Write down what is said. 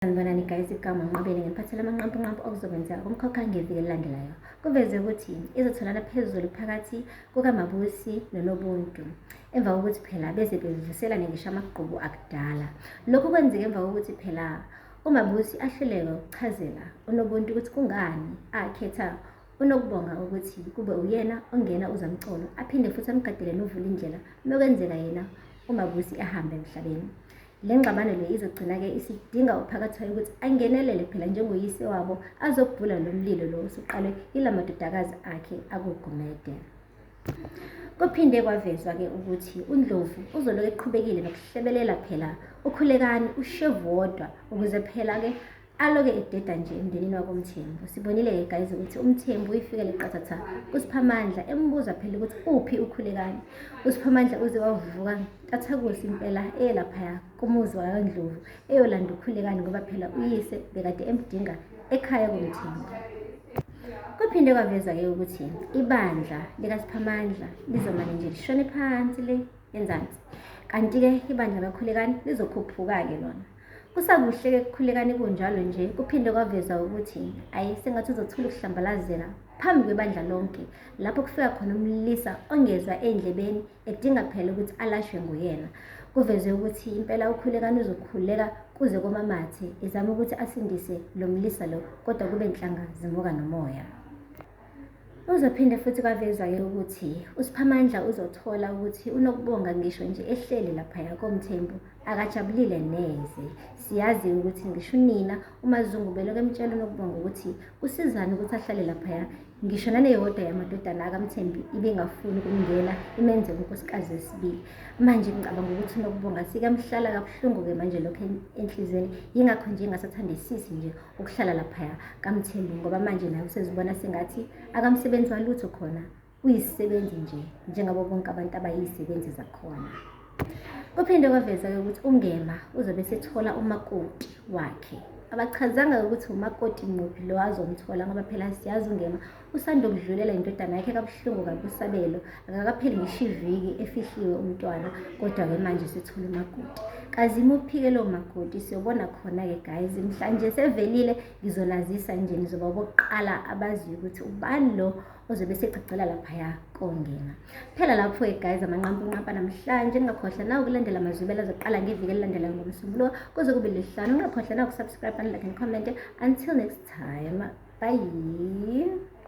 Sanibonani guys, igama Nqabeni ngiphathela amanqampunqampu okuzokwenzeka kumkhokha ngeviki elilandelayo. Kuveze ukuthi izotholana phezulu phakathi kukaMabusi noNobuntu emva kokuthi phela beze bevuselane ngisho amagqubu akudala. Lokhu kwenzeke emva kokuthi phela uMabusi ahluleke ukuchazela uNobuntu ukuthi kungani akhetha uNokubonga ukuthi kube uyena ongena uzamcolo, aphinde futhi amgadele novula indlela mekwenzeka yena uMabusi ahambe emhlabeni. Le ngxabano le izogcina-ke isidinga uPhakathwayo ukuthi angenelele phela njengoyise wabo azobhula lo mlilo lo osuqalwe yila madodakazi akhe akuGumede. Kuphinde kwavezwa-ke ukuthi uNdlovu uzoloku eqhubekile nokuhlebelela phela uKhulekani ushevu wodwa ukuze phela-ke aloke ededa nje emndenini wakoMthembu. Sibonile-ke guys ukuthi uMthembu uyifikele qathatha kuSiphamandla embuza phela ukuthi uphi uKhulekani. uSiphamandla uze wavuka ntathakusa impela laphaya kumuzi wakaNdlovu eyolanda uKhulekani ngoba phela uyise bekade emdinga ekhaya koMthembu. Kuphinde kwaveza-ke ukuthi ibandla likaSiphamandla lizomane nje lishone phansi le enzansi, kanti-ke ibandla kaKhulekani lizokhuphuka-ke lona. Kusakuhle-ke kuKhulekani kunjalo nje, kuphinde kwaveza ukuthi sengathi uzothola ukuhlambalazela phambi kwebandla lonke lapho kufika khona umlisa ongezwa endlebeni edinga phela ukuthi alashwe nguyena. Kuveze ukuthi impela uKhulekani uzokhuleka kuze komamathe ezama ukuthi asindise lo mlisa lo, kodwa kube nhlanga zimuka nomoya. Uzophinde futhi kwavezwa-ke ukuthi uSiphamandla uzothola ukuthi uNokubonga ngisho nje ehlele laphaya koMthembu akajabulile neze. Siyazi ukuthi ngisho unina uMazungu beloku emtshela uNokubonga ukuthi usizani ukuthi ahlale laphaya, ngisho naneyodwa yamadodana akaMthembu ibingafuni ukumngena imenze unkosikazi wesibili. Manje ngicabanga ukuthi uNokubonga sikamhlala kabuhlungu-ke manje lokho enhlizweni, yingakho nje ingasathandisisi nje ukuhlala laphaya kaMthembu ngoba manje naye usezibona sengathi akamsebenzi walutho khona, uyisisebenzi nje njengabo bonke abantu abayizisebenzi zakhona. Kuphinde kwaveza-ke ukuthi uNgema uzobe sethola umakoti wakhe. Abachazanga ukuthi umakoti muphi lo azomthola ngoba phela siyazi uNgema usanda ukudlulela indodana yakhe kabuhlungu kabi uSabelo, akakapheli ngisho iviki efihliwe umntwana, kodwa-ke manje sethola umakoti. Kazi muphi-ke lo makoti siyobona khona-ke guys, mhlanje sevelile ngizonazisa nje, nizoba bokuqala abaziyo ukuthi ubani lo ozobe secacela laphaya koNgema. Phela lapho-ke guys amanqampunqampa namhlanje, ningakhohlwa nawe ukulandela amazwibela azoqala ngeviki elilandelayo ngoMsombuluko kuze kube lesihlanu. Ningakhohlwa nawe ukusubscribe and like and comment. Until next time, bye.